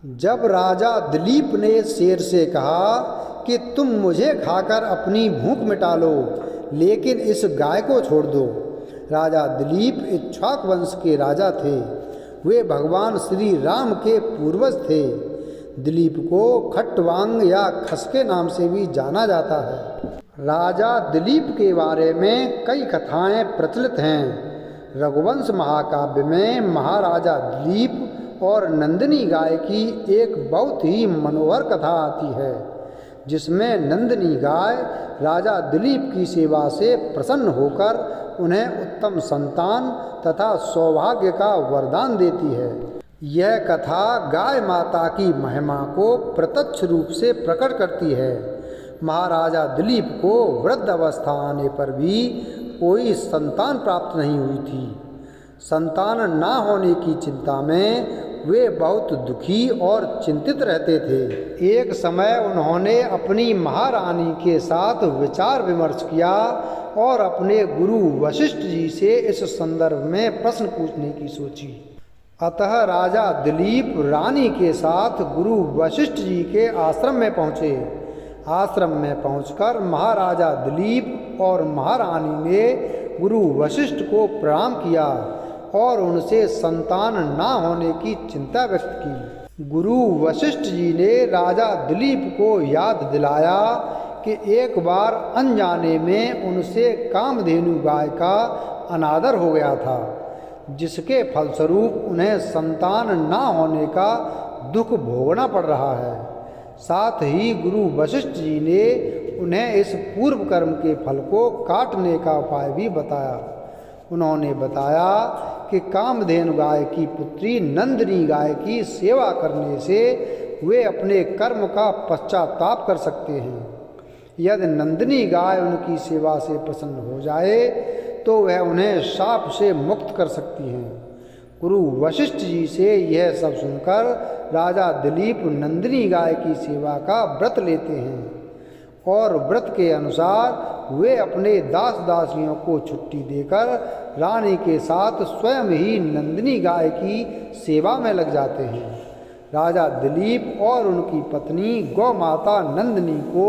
जब राजा दिलीप ने शेर से कहा कि तुम मुझे खाकर अपनी भूख मिटा लो, लेकिन इस गाय को छोड़ दो। राजा दिलीप इक्ष्वाक वंश के राजा थे। वे भगवान श्री राम के पूर्वज थे। दिलीप को खट्टवांग या खस के नाम से भी जाना जाता है। राजा दिलीप के बारे में कई कथाएं प्रचलित हैं। रघुवंश महाकाव्य में महाराजा दिलीप और नंदिनी गाय की एक बहुत ही मनोहर कथा आती है, जिसमें नंदिनी गाय राजा दिलीप की सेवा से प्रसन्न होकर उन्हें उत्तम संतान तथा सौभाग्य का वरदान देती है। यह कथा गाय माता की महिमा को प्रत्यक्ष रूप से प्रकट करती है। महाराजा दिलीप को वृद्ध अवस्था आने पर भी कोई संतान प्राप्त नहीं हुई थी। संतान ना होने की चिंता में वे बहुत दुखी और चिंतित रहते थे। एक समय उन्होंने अपनी महारानी के साथ विचार विमर्श किया और अपने गुरु वशिष्ठ जी से इस संदर्भ में प्रश्न पूछने की सोची। अतः राजा दिलीप रानी के साथ गुरु वशिष्ठ जी के आश्रम में पहुँचे। आश्रम में पहुंचकर महाराजा दिलीप और महारानी ने गुरु वशिष्ठ को प्रणाम किया और उनसे संतान ना होने की चिंता व्यक्त की। गुरु वशिष्ठ जी ने राजा दिलीप को याद दिलाया कि एक बार अनजाने में उनसे कामधेनु गाय का अनादर हो गया था, जिसके फलस्वरूप उन्हें संतान ना होने का दुख भोगना पड़ रहा है। साथ ही गुरु वशिष्ठ जी ने उन्हें इस पूर्व कर्म के फल को काटने का उपाय भी बताया। उन्होंने बताया कि कामधेनु गाय की पुत्री नंदिनी गाय की सेवा करने से वे अपने कर्म का पश्चाताप कर सकते हैं। यदि नंदिनी गाय उनकी सेवा से प्रसन्न हो जाए तो वह उन्हें शाप से मुक्त कर सकती हैं। गुरु वशिष्ठ जी से यह सब सुनकर राजा दिलीप नंदिनी गाय की सेवा का व्रत लेते हैं और व्रत के अनुसार वे अपने दास दासियों को छुट्टी देकर रानी के साथ स्वयं ही नंदिनी गाय की सेवा में लग जाते हैं। राजा दिलीप और उनकी पत्नी गौ माता नंदिनी को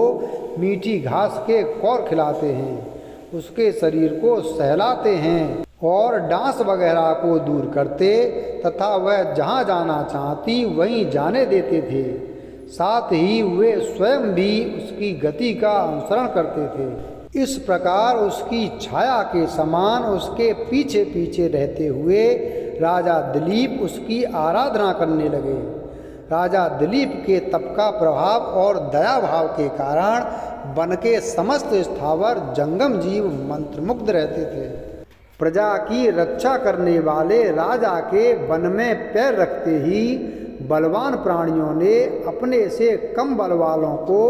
मीठी घास के कौर खिलाते हैं, उसके शरीर को सहलाते हैं और डांस वगैरह को दूर करते तथा वह जहाँ जाना चाहती वहीं जाने देते थे। साथ ही वे स्वयं भी उसकी गति का अनुसरण करते थे। इस प्रकार उसकी छाया के समान उसके पीछे पीछे रहते हुए राजा दिलीप उसकी आराधना करने लगे। राजा दिलीप के तप का प्रभाव और दया भाव के कारण वन के समस्त स्थावर जंगम जीव मंत्रमुग्ध रहते थे। प्रजा की रक्षा करने वाले राजा के वन में पैर रखते ही बलवान प्राणियों ने अपने से कम बल वालों को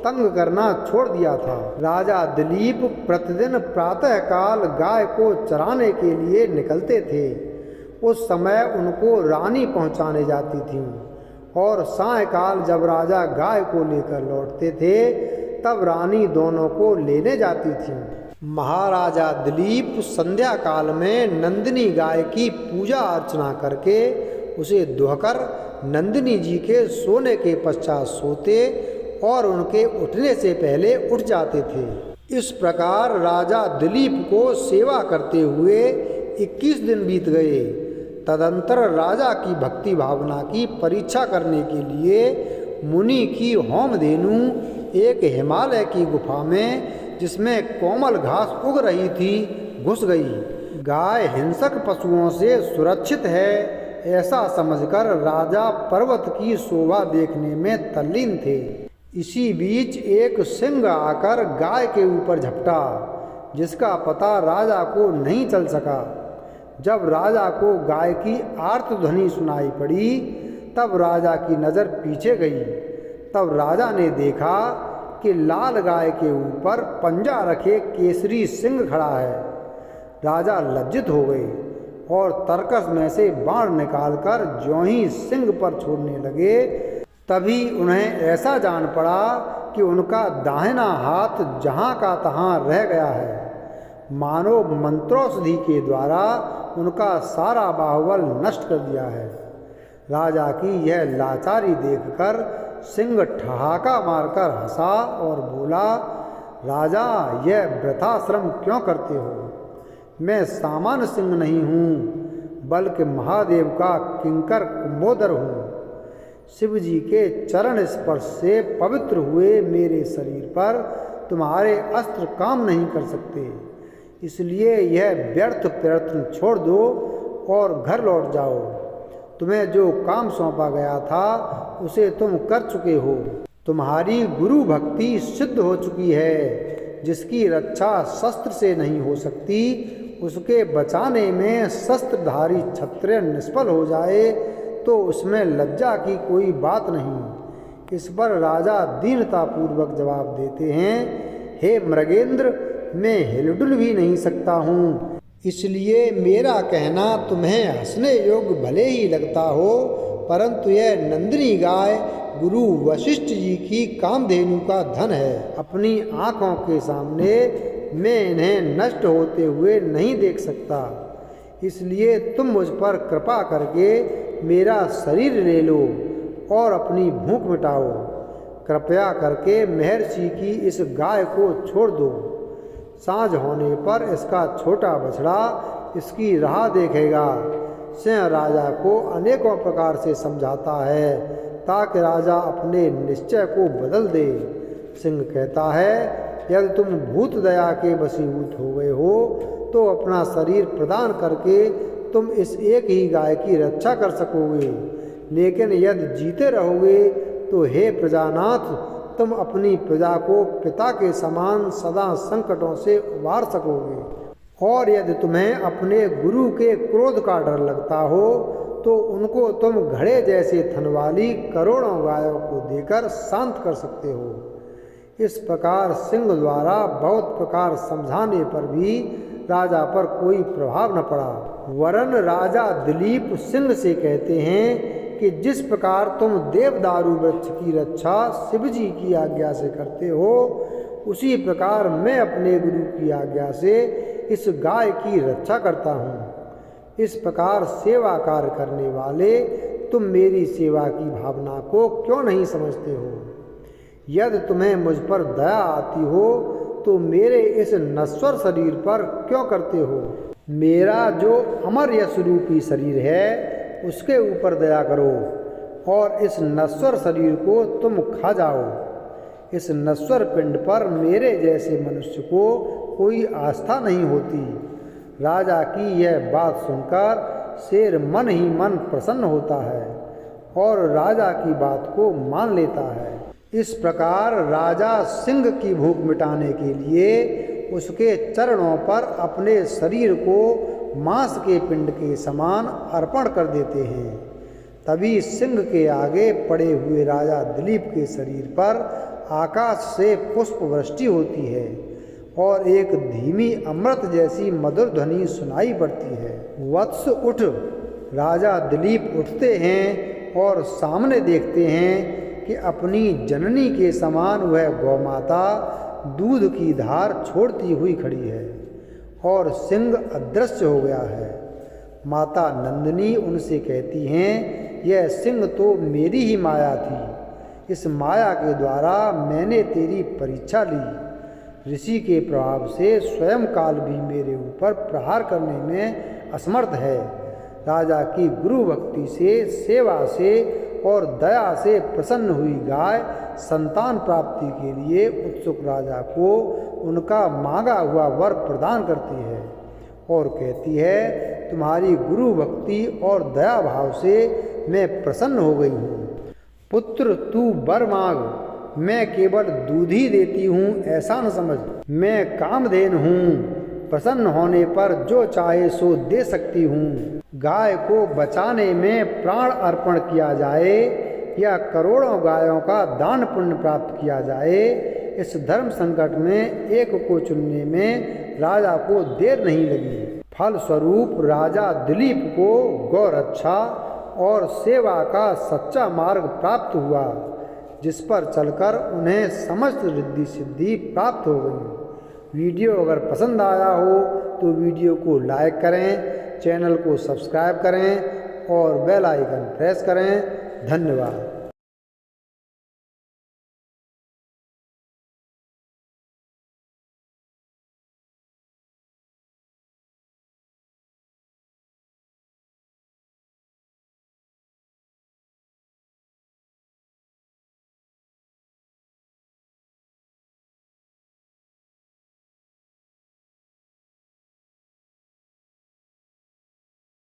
तंग करना छोड़ दिया था। राजा दिलीप प्रतिदिन प्रातःकाल गाय को चराने के लिए निकलते थे। उस समय उनको रानी पहुंचाने जाती थी और सायंकाल जब राजा गाय को लेकर लौटते थे तब रानी दोनों को लेने जाती थी। महाराजा दिलीप संध्या काल में नंदिनी गाय की पूजा अर्चना करके उसे दुहकर नंदिनी जी के सोने के पश्चात सोते और उनके उठने से पहले उठ जाते थे। इस प्रकार राजा दिलीप को सेवा करते हुए 21 दिन बीत गए। तदंतर राजा की भक्ति भावना की परीक्षा करने के लिए मुनि की होमधेनु एक हिमालय की गुफा में, जिसमें कोमल घास उग रही थी, घुस गई। गाय हिंसक पशुओं से सुरक्षित है ऐसा समझकर राजा पर्वत की शोभा देखने में तल्लीन थे। इसी बीच एक सिंह आकर गाय के ऊपर झपटा, जिसका पता राजा को नहीं चल सका। जब राजा को गाय की आर्त ध्वनि सुनाई पड़ी तब राजा की नज़र पीछे गई। तब राजा ने देखा कि लाल गाय के ऊपर पंजा रखे केसरी सिंह खड़ा है। राजा लज्जित हो गए और तरकस में से बाण निकालकर ज्यों ही सिंह पर छोड़ने लगे, तभी उन्हें ऐसा जान पड़ा कि उनका दाहिना हाथ जहाँ का तहाँ रह गया है। मानो मंत्रोषधि के द्वारा उनका सारा बाहुबल नष्ट कर दिया है। राजा की यह लाचारी देखकर सिंह ठहाका मारकर हंसा और बोला, राजा, यह वृथाश्रम क्यों करते हो? मैं सामान्य सिंह नहीं हूँ, बल्कि महादेव का किंकर कुंभोदर हूँ। शिव जी के चरण स्पर्श से पवित्र हुए मेरे शरीर पर तुम्हारे अस्त्र काम नहीं कर सकते, इसलिए यह व्यर्थ प्रयत्न छोड़ दो और घर लौट जाओ। तुम्हें जो काम सौंपा गया था उसे तुम कर चुके हो। तुम्हारी गुरु भक्ति सिद्ध हो चुकी है। जिसकी रक्षा शस्त्र से नहीं हो सकती, उसके बचाने में शस्त्रधारी क्षत्रिय निष्फल हो जाए तो उसमें लज्जा की कोई बात नहीं। इस पर राजा दीनतापूर्वक जवाब देते हैं, हे मृगेंद्र, मैं हिलडुल भी नहीं सकता हूँ, इसलिए मेरा कहना तुम्हें हंसने योग्य भले ही लगता हो, परंतु यह नंदिनी गाय गुरु वशिष्ठ जी की कामधेनु का धन है। अपनी आँखों के सामने मैं इन्हें नष्ट होते हुए नहीं देख सकता, इसलिए तुम मुझ पर कृपा करके मेरा शरीर ले लो और अपनी भूख मिटाओ। कृपया करके महर्षि की इस गाय को छोड़ दो। सांझ होने पर इसका छोटा बछड़ा इसकी राह देखेगा। सिंह राजा को अनेकों प्रकार से समझाता है ताकि राजा अपने निश्चय को बदल दे। सिंह कहता है, यदि तुम भूत दया के वशीभूत हो गए हो तो अपना शरीर प्रदान करके तुम इस एक ही गाय की रक्षा कर सकोगे, लेकिन यदि जीते रहोगे तो हे प्रजानाथ, तुम अपनी प्रजा को पिता के समान सदा संकटों से उबार सकोगे। और यदि तुम्हें अपने गुरु के क्रोध का डर लगता हो तो उनको तुम घड़े जैसे थन वाली करोड़ों गायों को देकर शांत कर सकते हो। इस प्रकार सिंह द्वारा बहुत प्रकार समझाने पर भी राजा पर कोई प्रभाव न पड़ा। वरन राजा दिलीप सिंह से कहते हैं कि जिस प्रकार तुम देवदारू वृक्ष की रक्षा शिव जी की आज्ञा से करते हो, उसी प्रकार मैं अपने गुरु की आज्ञा से इस गाय की रक्षा करता हूँ। इस प्रकार सेवा कार्य करने वाले तुम मेरी सेवा की भावना को क्यों नहीं समझते हो? यदि तुम्हें मुझ पर दया आती हो तो मेरे इस नश्वर शरीर पर क्यों करते हो? मेरा जो अमर यश रूपी शरीर है उसके ऊपर दया करो और इस नश्वर शरीर को तुम खा जाओ। इस नश्वर पिंड पर मेरे जैसे मनुष्य को कोई आस्था नहीं होती। राजा की यह बात सुनकर शेर मन ही मन प्रसन्न होता है और राजा की बात को मान लेता है। इस प्रकार राजा सिंह की भूख मिटाने के लिए उसके चरणों पर अपने शरीर को मांस के पिंड के समान अर्पण कर देते हैं। तभी सिंह के आगे पड़े हुए राजा दिलीप के शरीर पर आकाश से पुष्प वृष्टि होती है और एक धीमी अमृत जैसी मधुर ध्वनि सुनाई पड़ती है। वत्स उठ। राजा दिलीप उठते हैं और सामने देखते हैं कि अपनी जननी के समान वह गौमाता दूध की धार छोड़ती हुई खड़ी है और सिंह अदृश्य हो गया है। माता नंदिनी उनसे कहती हैं, यह सिंह तो मेरी ही माया थी। इस माया के द्वारा मैंने तेरी परीक्षा ली। ऋषि के प्रभाव से स्वयं काल भी मेरे ऊपर प्रहार करने में असमर्थ है। राजा की गुरु भक्ति से, सेवा से और दया से प्रसन्न हुई गाय संतान प्राप्ति के लिए उत्सुक राजा को उनका मांगा हुआ वर प्रदान करती है और कहती है, तुम्हारी गुरु भक्ति और दया भाव से मैं प्रसन्न हो गई हूँ। पुत्र, तू वर मांग, मैं केवल दूध ही देती हूँ ऐसा न समझ। मैं कामधेनु हूँ, प्रसन्न होने पर जो चाहे सो दे सकती हूँ। गाय को बचाने में प्राण अर्पण किया जाए या करोड़ों गायों का दान पुण्य प्राप्त किया जाए, इस धर्म संकट में एक को चुनने में राजा को देर नहीं लगी। फलस्वरूप राजा दिलीप को गौरक्षा और सेवा का सच्चा मार्ग प्राप्त हुआ, जिस पर चलकर उन्हें समस्त रिद्धि सिद्धि प्राप्त हो गई। वीडियो अगर पसंद आया हो तो वीडियो को लाइक करें, चैनल को सब्सक्राइब करें और बेल आइकन प्रेस करें। धन्यवाद।